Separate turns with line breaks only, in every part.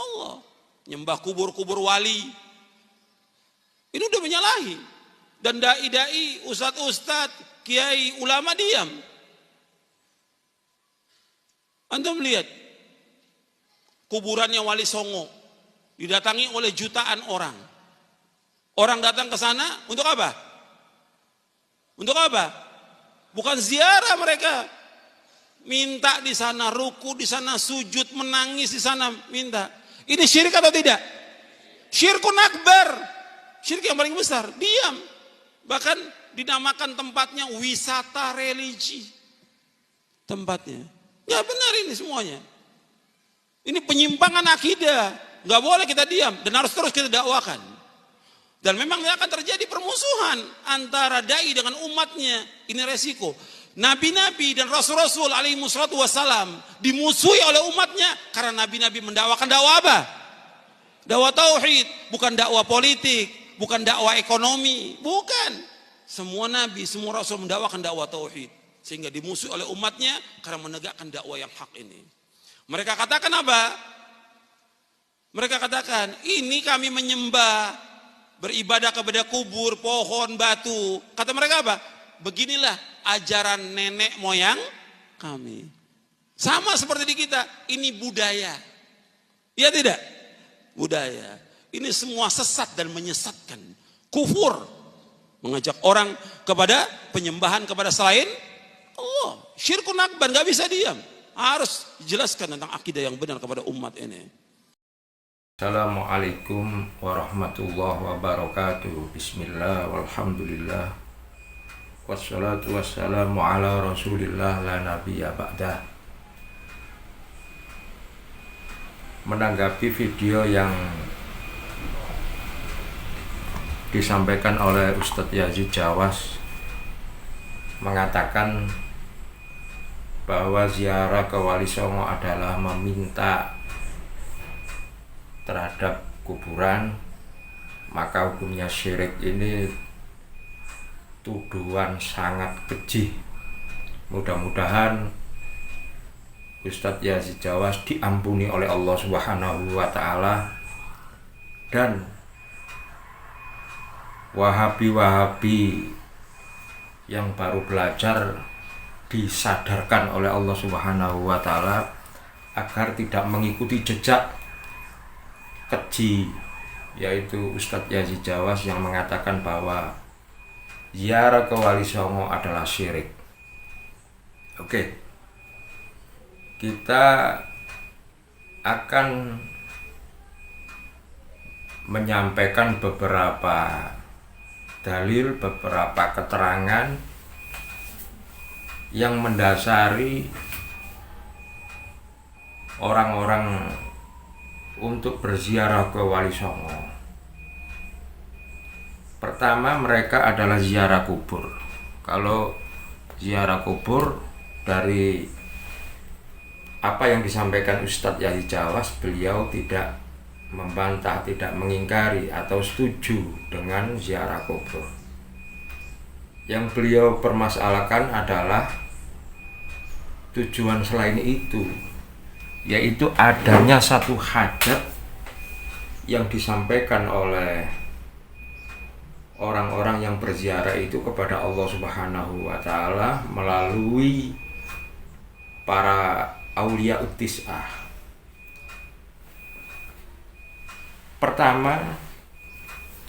Allah. Nyembah kubur-kubur wali. Ini udah menyalahi. Dan dai-dai, ustadz-ustadz, kiai, ulama diam. Antum lihat kuburannya Wali Songo didatangi oleh jutaan orang. Orang datang ke sana untuk apa? Untuk apa? Bukan ziarah mereka. Minta di sana, ruku di sana, sujud, menangis di sana, minta. Ini syirik atau tidak? Syirkun akbar. Syirik yang paling besar. Diam. Bahkan dinamakan tempatnya wisata religi. Tempatnya. Ya benar ini semuanya. Ini penyimpangan akidah. Nggak boleh kita diam dan harus terus kita dakwakan. Dan memang akan terjadi permusuhan antara dai dengan umatnya. Ini resiko. Nabi-nabi dan rasul-rasul alaihi wassalatu wassalam dimusuhi oleh umatnya karena nabi-nabi mendakwakan dakwah apa? Dakwah tauhid, bukan dakwah politik, bukan dakwah ekonomi, bukan. Semua nabi, semua rasul mendakwakan dakwah tauhid sehingga dimusuhi oleh umatnya karena menegakkan dakwah yang hak ini. Mereka katakan apa? Mereka katakan, ini kami menyembah, beribadah kepada kubur, pohon, batu. Kata mereka apa? Beginilah ajaran nenek moyang kami. Sama seperti di kita, ini budaya. Iya tidak? Budaya. Ini semua sesat dan menyesatkan. Kufur. Mengajak orang kepada penyembahan kepada selain Allah. Syirkun akbar, gak bisa diam. Harus dijelaskan tentang akidah yang benar kepada umat ini.
Assalamualaikum warahmatullahi wabarakatuh. Bismillah walhamdulillah. Wassalatu wassalamu ala rasulillah la nabiyya ba'dah. Menanggapi video yang disampaikan oleh Ustadz Yazid Jawas mengatakan bahwa ziarah ke Wali Songo adalah meminta terhadap kuburan, maka hukumnya syirik. Ini tuduhan sangat keji. Mudah-mudahan Ustadz Yazid Jawas diampuni oleh Allah Subhanahu wa Ta'ala, dan Wahabi-Wahabi yang baru belajar disadarkan oleh Allah Subhanahu wa Ta'ala agar tidak mengikuti jejak keji, yaitu Ustadz Yazid Jawas yang mengatakan bahwa ziarah ke Wali Songo adalah syirik. Oke, kita akan menyampaikan beberapa dalil, beberapa keterangan yang mendasari orang-orang untuk berziarah ke Wali Songo. Pertama, mereka adalah ziarah kubur. Kalau ziarah kubur, dari apa yang disampaikan Ustadz Yazid Jawas, beliau tidak membantah, tidak mengingkari atau setuju dengan ziarah kubur. Yang beliau permasalahkan adalah tujuan selain itu, yaitu adanya satu hajat yang disampaikan oleh orang-orang yang berziarah itu kepada Allah Subhanahu wa Ta'ala melalui para aulia uttis'ah. Pertama,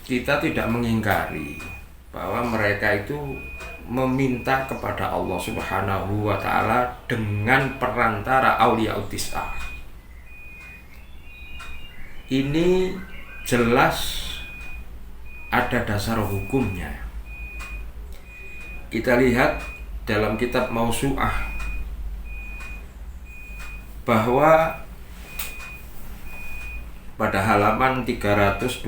kita tidak mengingkari bahwa mereka itu meminta kepada Allah Subhanahu wa Ta'ala dengan perantara aulia uttis'ah. Ini jelas ada dasar hukumnya. Kita lihat dalam kitab Mausu'ah bahwa pada halaman 327,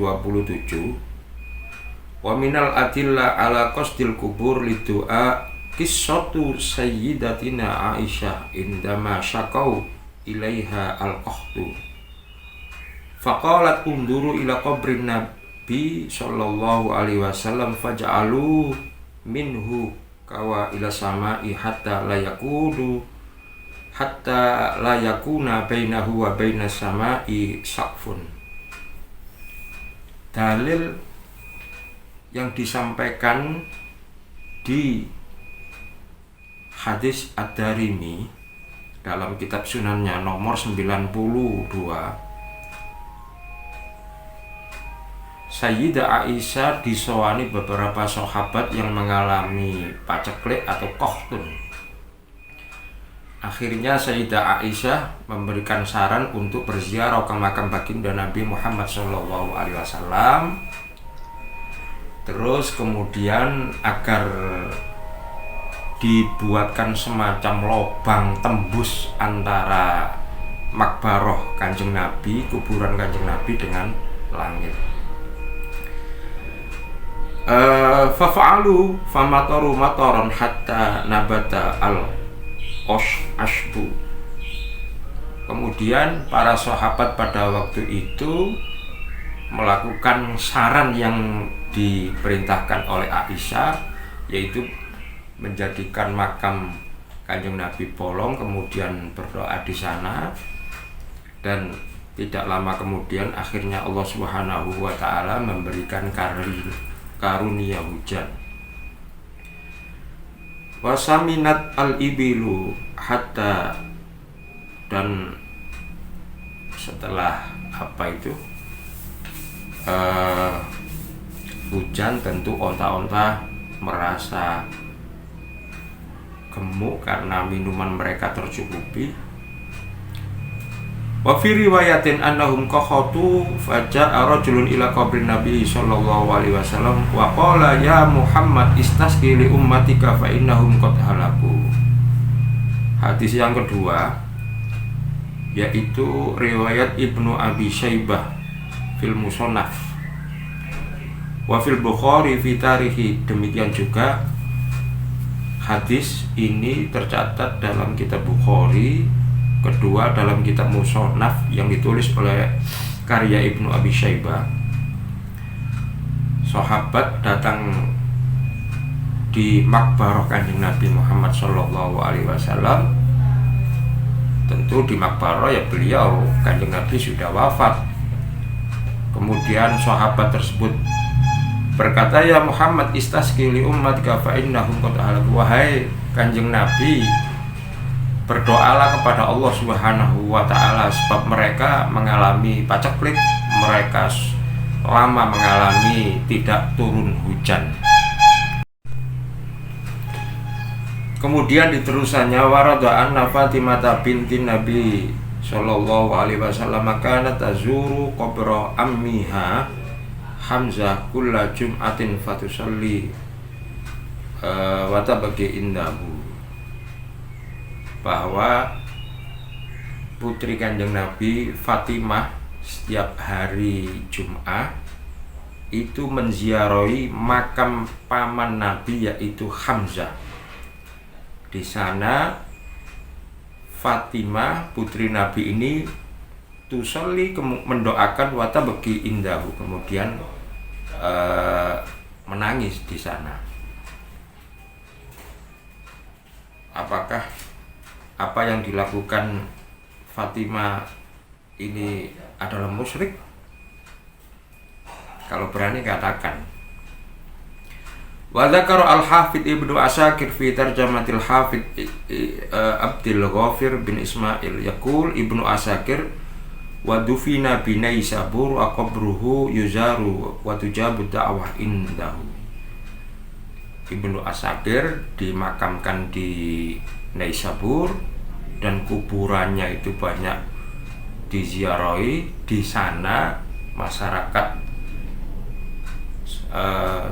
wa minal adilla ala qasdil kubur lidu'a qissatu sayyidatina Aisyah indama syakau ilaiha al-qahtu faqalat unduru ila qabrin nabi sallallahu alaihi wasallam faj'alu minhu kawa ila sama'i hatta la yakudu hatta la yakuna bainahu wa bainas samai saqfun. Dalil yang disampaikan di hadis Ad-Darimi dalam kitab sunannya nomor 92, Sayyidah Aisyah disowani beberapa sahabat yang mengalami paceklik atau kohtun. Akhirnya Sayyidah Aisyah memberikan saran untuk berziarah ke makam baginda Nabi Muhammad SAW. Terus kemudian agar dibuatkan semacam lubang tembus antara makbaroh Kanjeng Nabi, kuburan Kanjeng Nabi dengan langit. Fafa'alu famataru mataran hatta nabata al-ashbu. Kemudian para sahabat pada waktu itu melakukan saran yang diperintahkan oleh Aisyah, yaitu menjadikan makam Kanjeng Nabi bolong, kemudian berdoa di sana. Dan tidak lama kemudian akhirnya Allah Subhanahu wa taala memberikan karunia hujan. Wasaminat al-ibilu hatta, dan setelah apa itu hujan tentu onta-onta merasa gemuk karena minuman mereka tercukupi. Wa fi riwayatin annahum qakhatu faja'a rajulun ila qabrin Nabi sallallahu alaihi wasallam wa qala ya Muhammad istasqi li ummatika fa innahum qad halaku. Hadis yang kedua yaitu riwayat Ibnu Abi Syaibah fil Musannaf wa fil Bukhari fi tarihi. Demikian juga hadis ini tercatat dalam kitab Bukhari, kedua dalam kitab Musannaf yang ditulis oleh karya Ibnu Abi Syaibah. Sahabat datang di makbarah Kanjeng Nabi Muhammad sallallahu alaihi wasallam. Tentu di makbarah ya beliau Kanjeng Nabi sudah wafat. Kemudian sahabat tersebut berkata, ya Muhammad istasqi li ummatika fa innahum qad halaku. Wahai Kanjeng Nabi, berdoalah kepada Allah Subhanahu wa taala sebab mereka mengalami paceklik, mereka lama mengalami tidak turun hujan. Kemudian diterusannya warada anna Fatimah binti Nabi sallallahu alaihi wasallam kanat tazuru qabra ammiha Hamzah kulla jum'atin fatusalli wa tabaqi indahu. Bahwa putri Kanjeng Nabi Fatimah setiap hari Jumat itu menziarahi makam paman Nabi yaitu Hamzah. Di sana Fatimah putri Nabi ini tusolli mendoakan wata bagi indahu, kemudian menangis di sana. Apakah apa yang dilakukan Fatimah ini adalah musyrik? Kalau berani katakan. Wa dzakara al-Hafidz Ibnu Asakir fi tarjamatil Hafidz Abdul Ghafir bin Ismail yaqul Ibnu Asakir wa dufina bi Naisabur wa qabruhu yuzaru wa tujabu da'wah indahu. Ibnu Asakir dimakamkan di Naisabur dan kuburannya itu banyak diziarahi. Di sana masyarakat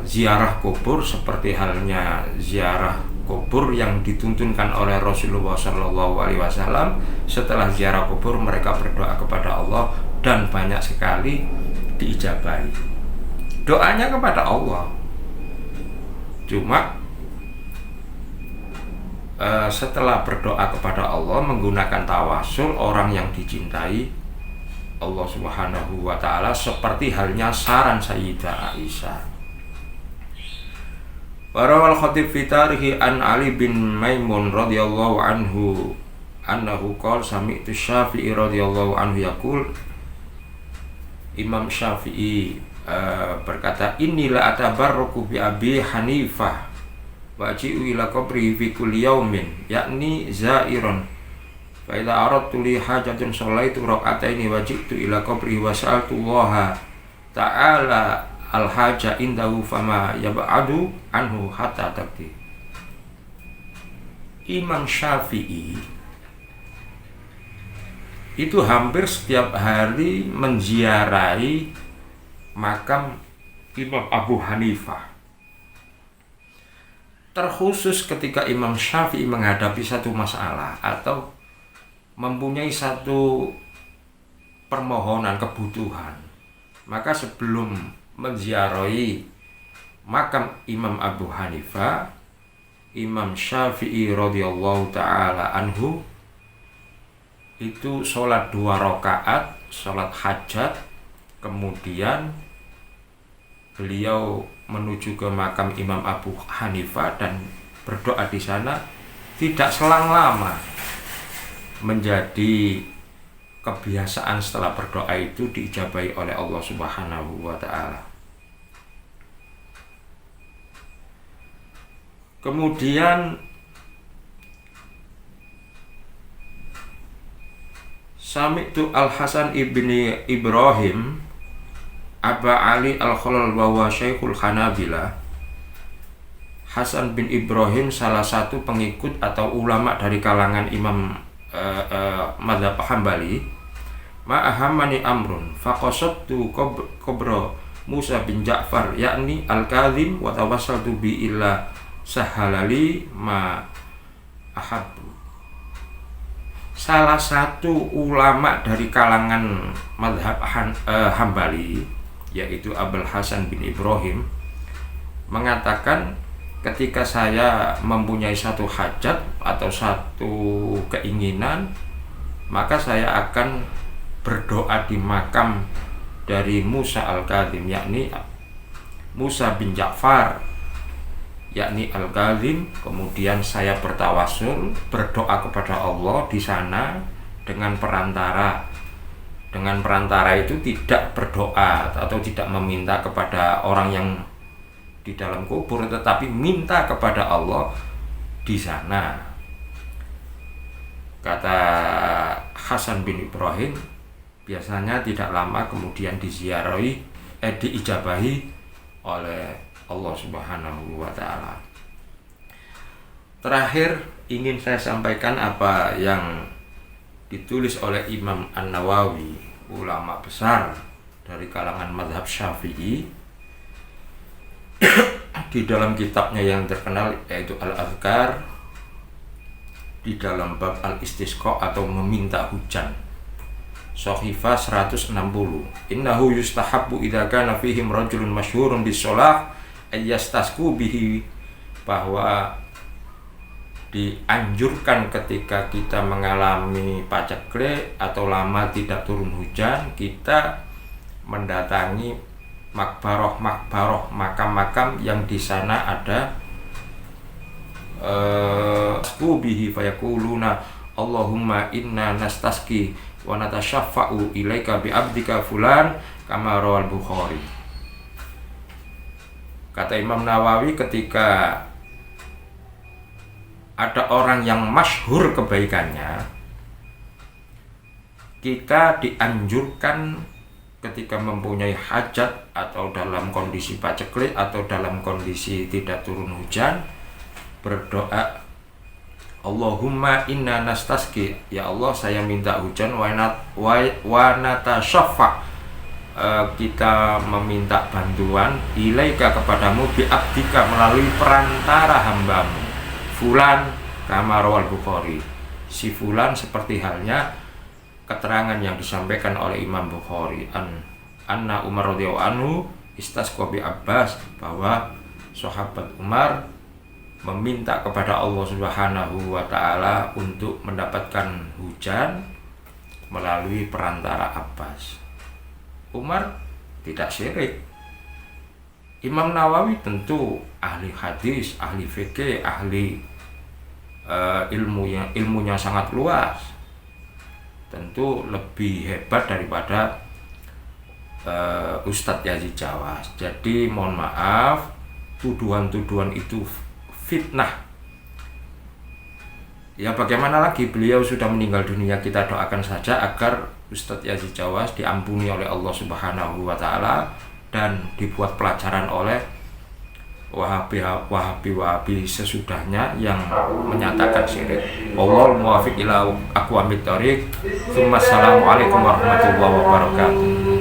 ziarah kubur seperti halnya ziarah kubur yang dituntunkan oleh Rasulullah Shallallahu Alaihi Wasallam. Setelah ziarah kubur mereka berdoa kepada Allah dan banyak sekali diijabahi doanya kepada Allah. Cuma setelah berdoa kepada Allah menggunakan tawasul, orang yang dicintai Allah Subhanahu wa taala seperti halnya saran Sayyidah Aisyah. Warawal Khatib fi tarihi an Ali bin Maimun radhiyallahu anhu annahu qala sami'tu Syafi'i radhiyallahu anhu yaqul, Imam Syafi'i berkata, inilah atabarruku bi Abi Hanifah wa ji'u ila qabri fi kulli yaumin, yakni zairon fa idza aradtu li hajatun shallaitu rak'ataini wa ji'tu ila qabri wa sa'altu Allah ta'ala al haja indahu fama yab'adu anhu hatta taqdi. Imam Syafi'i itu hampir setiap hari menziarahi makam Imam Abu Hanifah. Terkhusus ketika Imam Syafi'i menghadapi satu masalah atau mempunyai satu permohonan kebutuhan, maka sebelum menziarahi makam Imam Abu Hanifah, Imam Syafi'i radhiyallahu ta'ala anhu itu sholat 2 rakaat, sholat hajat, kemudian beliau menuju ke makam Imam Abu Hanifah dan berdoa di sana. Tidak selang lama menjadi kebiasaan setelah berdoa itu diijabahi oleh Allah Subhanahu wa ta'ala. Kemudian Sami'tu Al-Hasan ibni Ibrahim Aba Ali Al-Khalal wa huwa Syekhul Hanabilah. Hasan bin Ibrahim salah satu pengikut atau ulama dari kalangan Imam Mazhab Hambali. Ma'ahamani amrun faqasattu qabra Musa bin Ja'far yakni Al-Kazim wa tawassaltu bi illa sahalali ma ahabbu. Salah satu ulama dari kalangan Mazhab Hambali yaitu Abul Hasan bin Ibrahim mengatakan, ketika saya mempunyai satu hajat atau satu keinginan, maka saya akan berdoa di makam dari Musa Al-Kazim yakni Musa bin Ja'far yakni Al-Kazim. Kemudian saya bertawasul, berdoa kepada Allah di sana dengan perantara. Dengan perantara itu tidak berdoa atau tidak meminta kepada orang yang di dalam kubur, tetapi minta kepada Allah di sana. Kata Hasan bin Ibrahim, biasanya tidak lama kemudian diijabahi oleh Allah Subhanahu wa ta'ala. Terakhir ingin saya sampaikan apa yang ditulis oleh Imam An-Nawawi, ulama besar dari kalangan mazhab Syafi'i, di dalam kitabnya yang terkenal yaitu Al-Azkar, di dalam bab Al-Istisqa atau meminta hujan, Shahifah 160. Innahu yustahabbu idza kana fihim rajulun masyhurun bis-shalah ayyastasqu bihi, bahwa dianjurkan ketika kita mengalami paceklik atau lama tidak turun hujan, kita mendatangi makbaroh makam-makam yang di sana ada bihi fayaquluna Allahumma inna nastasqi wa natasyaffa'u ilaika bi abdika fulan kama rawal Bukhari. Kata Imam Nawawi, ketika ada orang yang masyhur kebaikannya, kita dianjurkan ketika mempunyai hajat atau dalam kondisi paceklik atau dalam kondisi tidak turun hujan, berdoa Allahumma inna nastasqi, ya Allah saya minta hujan, wa natasyafa, kita meminta bantuan, ilaika kepadamu, bi abdika melalui perantara hambamu, fulan kama rawal Bukhari, si fulan seperti halnya keterangan yang disampaikan oleh Imam Bukhari, anna Umar radhiyallahu anhu istasqa bi Abbas, bahwa sahabat Umar meminta kepada Allah Subhanahu wa ta'ala untuk mendapatkan hujan melalui perantara Abbas. Umar tidak syirik. Imam Nawawi tentu ahli hadis, ahli fikih, ahli ilmunya sangat luas, tentu lebih hebat daripada Ustadz Yazid Jawas. Jadi mohon maaf, tuduhan-tuduhan itu fitnah. Ya bagaimana lagi, beliau sudah meninggal dunia, kita doakan saja agar Ustadz Yazid Jawas diampuni oleh Allah Subhanahu wa Ta'ala dan dibuat pelajaran oleh Wahabi sesudahnya yang menyatakan syirik. Wallahul muwaffiq ila aqwamit thoriq. Assalamualaikum warahmatullahi wabarakatuh.